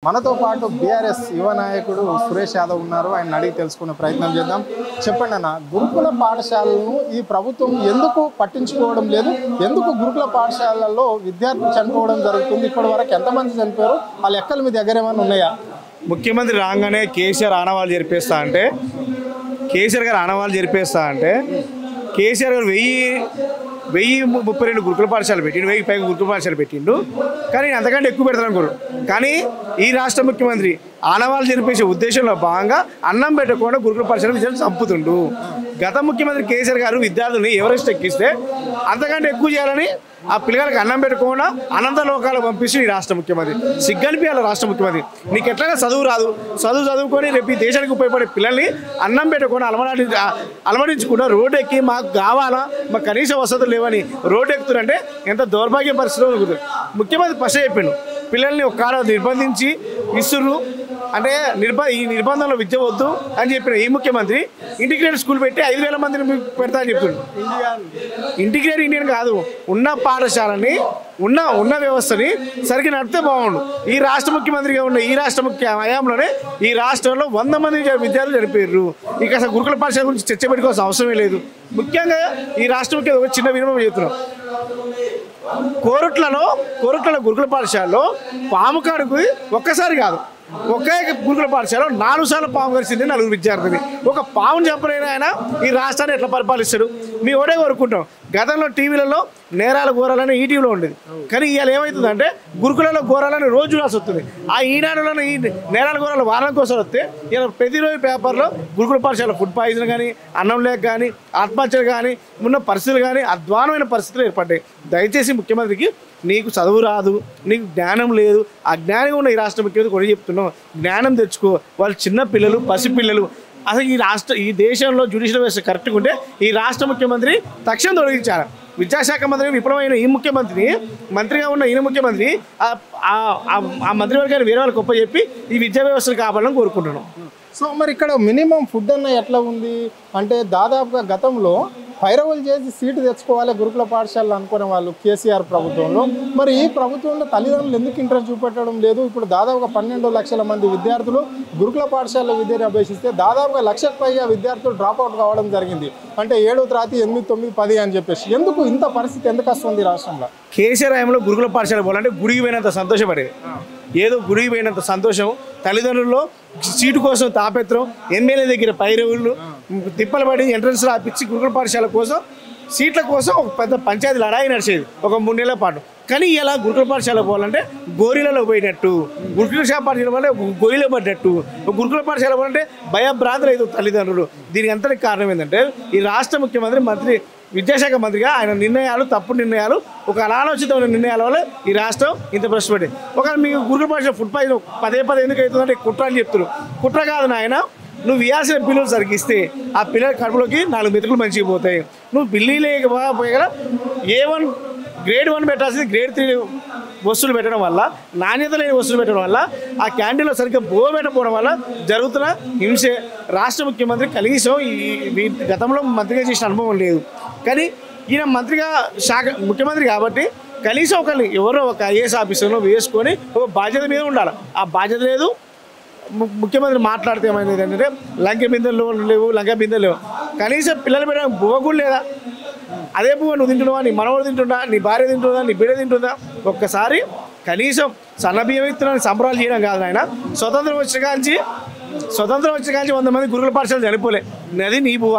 మనతో పాటు బీఆర్ఎస్ యువ నాయకుడు సురేష్ యాదవ్ ఉన్నారు. ఆయన అడిగి తెలుసుకునే ప్రయత్నం చేద్దాం. చెప్పండి అన్న, గురుకుల పాఠశాలను ఈ ప్రభుత్వం ఎందుకు పట్టించుకోవడం లేదు? ఎందుకు గురుకుల పాఠశాలల్లో విద్యార్థులు చనిపోవడం జరుగుతుంది? ఇప్పటి వరకు ఎంతమంది చనిపోయారు? ఆ లెక్కలు మీ దగ్గర ఏమైనా ఉన్నాయా? ముఖ్యమంత్రి రాగానే కేసీఆర్ ఆనవాళ్ళు జరిపేస్తా అంటే కేసీఆర్ గారు వెయ్యి 32 గురుకుల పాఠశాలలు పెట్టిండు, 1000 పైగా గురుకుల పాఠశాలలు పెట్టిండు. కానీ అంతకంటే ఎక్కువ పెడతాను అనుకోరు. కానీ ఈ రాష్ట్ర ముఖ్యమంత్రి ఆనవాళ్ళు జరిపేసే ఉద్దేశంలో భాగంగా అన్నం పెట్టకుండా గురుకుల పాఠశాల విద్యార్థులు చంపుతుండు. గత ముఖ్యమంత్రి కేసీఆర్ గారు విద్యార్థుల్ని ఎవరెస్ట్ ఎక్కిస్తే అంతకంటే ఎక్కువ చేయాలని ఆ పిల్లలకి అన్నం పెట్టకుండా అనంత లోకాలకు పంపిస్తూ ఈ రాష్ట్ర ముఖ్యమంత్రి సిగ్గనిపించాలి. రాష్ట్ర ముఖ్యమంత్రి నీకు ఎట్లయినా చదువు రాదు, చదువుకొని రేపు ఈ దేశానికి ఉపయోగపడే పిల్లల్ని అన్నం పెట్టకుండా అలమడించకుండా రోడ్డు ఎక్కి మాకు కావాలా, మాకు కనీస వసతులు లేవని రోడ్డు ఎక్కుతుంటే ఎంత దౌర్భాగ్య పరిస్థితిలో ఉంటుంది. ముఖ్యమంత్రి ఫస్ట్ చెప్పిండు, పిల్లల్ని ఒక కాడ నిర్బంధించి ఇస్తుర్రు అంటే ఈ నిర్బంధంలో విద్య వద్దు అని చెప్పిన ఈ ముఖ్యమంత్రి ఇంటిగ్రేటెడ్ స్కూల్ పెట్టి 5000 మందిని పెడతా అని చెప్పిండు. ఇంటిగ్రేటెడ్ ఇండియన్ కాదు, ఉన్న పాఠశాలని ఉన్న వ్యవస్థని సరిగ్గా నడిపితే బాగుండు. ఈ రాష్ట్ర ముఖ్యమంత్రిగా ఉన్న ఈ రాష్ట్ర హయాంలోనే ఈ రాష్ట్రంలో 100 మంది విద్యార్థులు చనిపోయారు. ఇక అసలు గురుకుల పాఠశాల గురించి చర్చ పెట్టుకోవాల్సిన అవసరమే లేదు. ముఖ్యంగా ఈ రాష్ట్ర ముఖ్యమంత్రి ఒక చిన్న వినమం చెప్తున్నాం. కోరుట్లలో గురుకుల పాఠశాలలో పాము కాడుకు ఒక్కసారి కాదు, ఒకే గురుకుల పాఠశాల 4 సార్లు పాము కలిసింది 4 విద్యార్థులు. ఒక పాముని చెప్పలేని ఆయన ఈ రాష్ట్రాన్ని ఎట్లా పరిపాలిస్తాడు? మీ ఓడే కోరుకుంటాం. గతంలో టీవీలలో నేరాల ఘోరాలని ఈటీవీలో ఉండేది. కానీ ఇవాళ ఏమవుతుందంటే గురుకులలో ఘోరాలని రోజు చూడాల్సి వస్తుంది. ఆ ఈనాడులను ఈ నేరాల ఘోరాలు వారం కోసం వస్తే ఇలా ప్రతిరోజు పేపర్లో గురుకుల పాఠశాల ఫుడ్ పాయిజన్ కానీ, అన్నం లేక కానీ, ఆత్మహత్యలు కానీ, ఉన్న పరిస్థితులు కానీ అధ్వానమైన పరిస్థితులు ఏర్పడ్డాయి. దయచేసి ముఖ్యమంత్రికి నీకు చదువు రాదు, నీకు జ్ఞానం లేదు, అజ్ఞానంగా ఉన్న ఈ రాష్ట్ర ముఖ్యమంత్రి కూడా చెప్తున్నావు, జ్ఞానం తెచ్చుకో. వాళ్ళు చిన్న పిల్లలు, పసిపిల్లలు. అసలు ఈ దేశంలో జ్యుడిషియల్ వ్యవస్థ కరెక్ట్గా ఉంటే ఈ రాష్ట్ర ముఖ్యమంత్రి తక్షణం తొలగించారు. విద్యాశాఖ మంత్రి విఫలమైన ఈ ముఖ్యమంత్రి, మంత్రిగా ఉన్న ఈయన ముఖ్యమంత్రి ఆ మంత్రివర్గాన్ని వేరే వాళ్ళకి గొప్ప చెప్పి ఈ విద్యా వ్యవస్థను కాపాడాలని కోరుకుంటున్నాం. సో మరి ఇక్కడ మినిమం ఫుడ్ అన్న ఎట్లా ఉంది అంటే, దాదాపుగా గతంలో పైరవులు చేసి సీటు తెచ్చుకోవాలి గురుకుల పాఠశాలలు అనుకునే వాళ్ళు కేసీఆర్ ప్రభుత్వంలో. మరి ఈ ప్రభుత్వంలో తల్లిదండ్రులు ఎందుకు ఇంట్రెస్ట్ చూపెట్టడం లేదు? ఇప్పుడు దాదాపుగా 12 లక్షల మంది విద్యార్థులు గురుకుల పాఠశాలలో విద్యను అభ్యసిస్తే దాదాపుగా 1,00,000 పైగా విద్యార్థులు డ్రాప్అవుట్ కావడం జరిగింది. అంటే 7వ తరగతి 8, 9, 10 అని చెప్పేసి. ఎందుకు ఇంత పరిస్థితి ఎందుకు వస్తుంది రాష్ట్రంలో? కేసీఆర్ హయాంలో గురుకుల పాఠశాల పోవాలంటే గుడికి పోయినంత సంతోషపడేది. ఏదో గుడికి పోయినంత సంతోషం, తల్లిదండ్రుల్లో సీటు కోసం తాపెత్రం, ఎమ్మెల్యే దగ్గర పైరవులు తిప్పలు పడి ఎంట్రన్స్ రాపిచ్చి గురుకుల పాఠశాల కోసం సీట్ల కోసం ఒక పెద్ద పంచాయతీ లడాయి నడిచేది ఒక 3 నెలల పాటు. కానీ ఇలా గురుకుల పాఠశాల పోవాలంటే గోరీలలో పోయినట్టు, గురుకుల పాఠశాల పోవాలంటే గొయ్యిలో పడ్డట్టు, గురుకుల పాఠశాల పోవాలంటే భయభ్రాంతులు అవుతుంది తల్లిదండ్రులు. దీనికి అంతటికి కారణం ఏంటంటే ఈ రాష్ట్ర ముఖ్యమంత్రి విద్యాశాఖ మంత్రిగా ఆయన నిర్ణయాలు, తప్పుడు నిర్ణయాలు, ఒక అనాలోచితమైన నిర్ణయాల వల్ల ఈ రాష్ట్రం ఇంత ప్రశ్నపడింది. ఒకవేళ మీకు గురుకుల పాఠశాల ఫుడ్ పాయిజన్ పదే ఎందుకు అవుతుందంటే కుట్ర అని చెప్తున్నారు. కుట్ర కాదు నాయన, నువ్వు ఇవ్వాల్సిన పిల్లలు సరిగిస్తే ఆ పిల్లల కడుపులోకి 4 మెతుకులు మంచిగా పోతాయి. నువ్వు బిల్లు లేకపోయా A1 గ్రేడ్ 1 పెట్టాల్సింది గ్రేడ్ 3 వస్తువులు పెట్టడం వల్ల, నాణ్యత లేని వస్తువులు పెట్టడం వల్ల, ఆ క్యాంటీన్లో సరిగ్గా పెట్టకపోవడం వల్ల జరుగుతున్న హింసే. రాష్ట్ర ముఖ్యమంత్రి కనీసం ఈ గతంలో మంత్రిగా చేసిన అనుభవం లేదు. కానీ ఈయన ముఖ్యమంత్రి కాబట్టి కనీసం ఎవరో ఒక IAS ఆఫీసర్లో వేసుకొని ఒక బాధ్యత మీద ఉండాలి. ఆ బాధ్యత లేదు. ముఖ్యమంత్రి మాట్లాడితే ఏమైంది ఏంటంటే లంక బిందెలు లేవు. కనీసం పిల్లలు పెట్టడం బువ్వ కూడా లేదా? అదే బువ్వ నువ్వు తింటున్నావా, నీ మనవడు తింటుందా, నీ భార్య తింటుందా, నీ బిడ్డ తింటుందా? ఒక్కసారి కనీసం సన్నబియ్యం ఇస్తున్నాను సంబరాలు చేయడం కాదు ఆయన. స్వతంత్రం వచ్చిన కాంచి 100 మంది గురుకుల పాఠశాలలు చనిపోలే, అది నీ బువ్వ.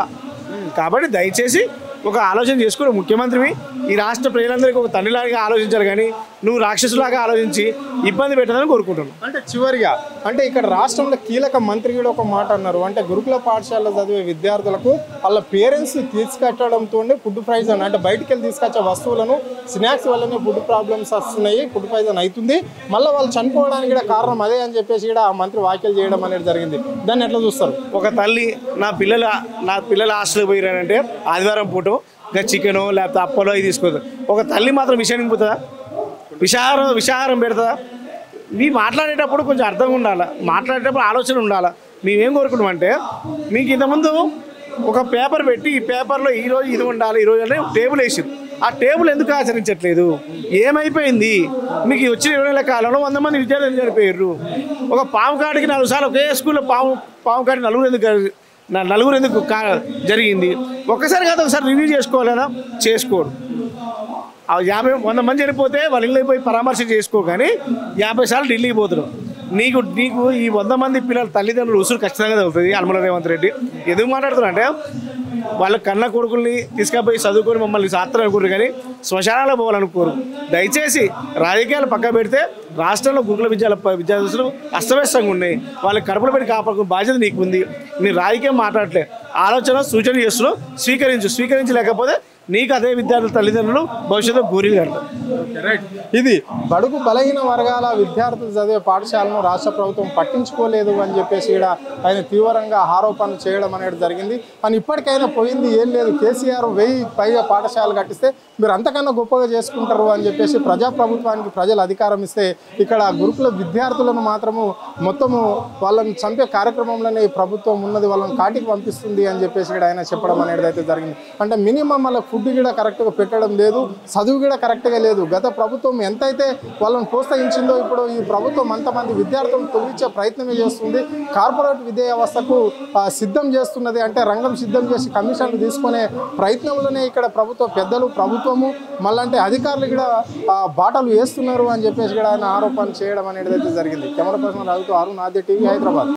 కాబట్టి దయచేసి ఒక ఆలోచన చేసుకుని ముఖ్యమంత్రివి ఈ రాష్ట్ర ప్రజలందరికీ ఒక తండ్రిలాగా ఆలోచించారు. కానీ నువ్వు రాక్షసులాగా ఆలోచించి ఇబ్బంది పెట్టదని కోరుకుంటున్నాను. అంటే చివరిగా అంటే ఇక్కడ రాష్ట్రంలో కీలక మంత్రి కూడా ఒక మాట అన్నారు. అంటే గురుకుల పాఠశాలలో చదివే విద్యార్థులకు వాళ్ళ పేరెంట్స్ తీసుకట్టడంతో ఫుడ్ పాయిజన్, అంటే బయటికి వెళ్ళి తీసుకొచ్చే వస్తువులను స్నాక్స్ వల్లనే ఫుడ్ ప్రాబ్లమ్స్ వస్తున్నాయి, ఫుడ్ పాయిజన్ అవుతుంది, మళ్ళీ వాళ్ళు చనిపోవడానికి కూడా కారణం అదే అని చెప్పేసి కూడా ఆ మంత్రి వ్యాఖ్యలు చేయడం అనేది జరిగింది. దాన్ని ఎట్లా చూస్తారు? ఒక తల్లి నా పిల్లల హాస్టల్కి పోయినారంటే ఆదివారం పూట చికెనో లేకపోతే అప్పలో ఇది తీసుకోదు. ఒక తల్లి మాత్రం విషయానికి పోతుందా? విషాహారం పెడుతుందా? మీరు మాట్లాడేటప్పుడు కొంచెం అర్థంగా ఉండాలి, మాట్లాడేటప్పుడు ఆలోచన ఉండాలి. మేమేం కోరుకున్నామంటే మీకు ఇంతకుముందు ఒక పేపర్ పెట్టి ఈ పేపర్లో ఈరోజు ఇది ఉండాలి, ఈరోజు అంటే టేబుల్ వేసింది. ఆ టేబుల్ ఎందుకు ఆచరించట్లేదు? ఏమైపోయింది? మీకు వచ్చిన 20 నెలల కాలంలో 100 మంది విద్యార్థులు చనిపోయారు. ఒక పాము కాడికి 4 సార్లు ఒకే స్కూల్లో పాము కాడికి నలుగురు ఎందుకు జరిగింది? ఒక్కసారి కాదు, ఒకసారి రివ్యూ చేసుకోవాలన్నా చేసుకోడు. 100 మంది చనిపోతే వాళ్ళ ఇళ్ళకి పోయి పరామర్శ చేసుకో, కానీ 50 సార్లు ఢిల్లీకి పోతున్నాం. నీకు ఈ 100 మంది పిల్లల తల్లిదండ్రులు ఉసురు ఖచ్చితంగా తగ్గుతుంది. యనమల రేవంత్ రెడ్డి ఎందుకు మాట్లాడుతున్నా అంటే, వాళ్ళ కన్న కొడుకుల్ని తీసుకుపోయి చదువుకొని మమ్మల్ని సాత్రం అనుకోరు, కానీ శ్మశానాలకు పోవాలనుకోరు. దయచేసి రాజకీయాలు పక్క పెడితే రాష్ట్రంలో గురుకుల విద్యార్థులు అస్తవ్యస్తంగా ఉన్నాయి. వాళ్ళకి కడుపులో పెట్టి కాపాడుకునే బాధ్యత నీకు ఉంది. నీ రాజకీయం మాట్లాడలే, ఆలోచన సూచన చేస్తున్నావు, స్వీకరించలేకపోతే నీకు అదే విద్యార్థుల తల్లిదండ్రులు భవిష్యత్తులో గూరీలు కడతారు. ఇది బడుగు బలహీన వర్గాల విద్యార్థులు చదివే పాఠశాలను రాష్ట్ర ప్రభుత్వం పట్టించుకోలేదు అని చెప్పేసి ఇక్కడ ఆయన తీవ్రంగా ఆరోపణలు చేయడం అనేది జరిగింది. అని ఇప్పటికైనా పోయింది ఏం లేదు, కేసీఆర్ 1000 పైగా పాఠశాలలు కట్టిస్తే మీరు అంతకన్నా గొప్పగా చేసుకుంటారు అని చెప్పేసి ప్రజాప్రభుత్వానికి ప్రజలు అధికారం ఇస్తే ఇక్కడ గురుకుల విద్యార్థులను మాత్రము మొత్తము వాళ్ళని చంపే కార్యక్రమంలోనే ఈ ప్రభుత్వం ఉన్నది, వాళ్ళని కాటికి పంపిస్తుంది అని చెప్పేసి ఇక్కడ ఆయన చెప్పడం అనేది అయితే జరిగింది. అంటే మినిమం వాళ్ళ ఫుడ్ కూడా కరెక్ట్గా పెట్టడం లేదు, చదువు కూడా కరెక్ట్గా లేదు. గత ప్రభుత్వం ఎంతైతే వాళ్ళని ప్రోత్సహించిందో ఇప్పుడు ఈ ప్రభుత్వం అంతమంది విద్యార్థులను తొలగించే ప్రయత్నమే చేస్తుంది. కార్పొరేట్ విద్యా వ్యవస్థకు సిద్ధం చేస్తున్నది, అంటే రంగం సిద్ధం చేసి కమిషన్లు తీసుకునే ప్రయత్నంలోనే ఇక్కడ ప్రభుత్వము మళ్ళంటే అధికారులు కూడా బాటలు వేస్తున్నారు అని చెప్పేసి కూడా ఆయన ఆరోపణ చేయడం అనేది అయితే జరిగింది. కెమెరా పర్సన్ రాజుతో అరుణ్, ఆద్య టీవీ, హైదరాబాద్.